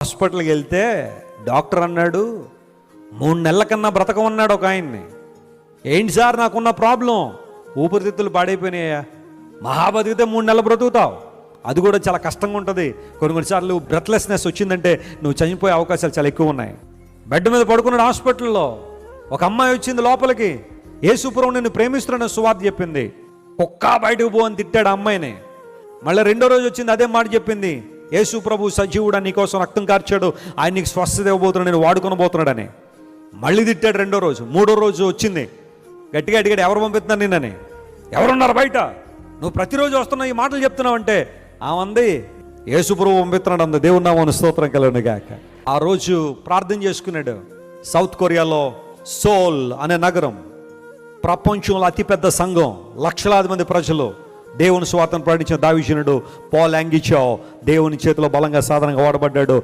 హాస్పిటల్కి వెళ్తే డాక్టర్ అన్నాడు 3 నెలల కన్నా బ్రతకమన్నాడు ఒక ఆయన్ని. ఏంటి సార్ నాకున్న ప్రాబ్లం? ఊపిరితిత్తులు పాడైపోయినాయా. మహా బతికితే 3 నెలలు బ్రతుకుతావు, అది కూడా చాలా కష్టంగా ఉంటుంది. కొన్నిసార్లు బ్రెత్లెస్నెస్ వచ్చిందంటే నువ్వు చనిపోయే అవకాశాలు చాలా ఎక్కువ ఉన్నాయి. బెడ్ మీద పడుకున్నాడు హాస్పిటల్లో. ఒక అమ్మాయి వచ్చింది లోపలికి, యేసుప్రభు నిన్ను ప్రేమిస్తున్నాను సువార్త చెప్పింది. కుక్క బయటకు పో అని తిట్టాడు ఆ అమ్మాయిని. మళ్ళీ 2వ రోజు వచ్చింది, అదే మాట చెప్పింది. యేసు ప్రభు సజీవుడా, నీకోసం రక్తం కార్చాడు, ఆయన నీకు స్వస్థత ఇవ్వబోతున్నాడు, నేను వాడుకొని పోతున్నాడని. మళ్ళీ తిట్టాడు 2వ రోజు. 3వ రోజు వచ్చింది, గట్టిగా అడిగాడు, ఎవరు పంపిస్తున్నారు నిన్నని? ఎవరున్నారు బయట? నువ్వు ప్రతిరోజు వస్తున్నావు, ఈ మాటలు చెప్తున్నావు అంటే ఆమంది యేసు ప్రభు పంపిస్తున్నాడు అంది. దేవుని నామమున స్తోత్రం కలుగును గాక. ఆ రోజు ప్రార్థన చేసుకున్నాడు. సౌత్ కొరియాలో సోల్ అనే నగరం, ప్రపంచంలో అతిపెద్ద సంఘం, లక్షలాది మంది ప్రజలు. దేవుని సువార్తను ప్రకటించిన దైవజనుడు పాల్ యాంగిచో దేవుని చేతిలో బలంగా సాధనంగా వాడబడ్డాడు.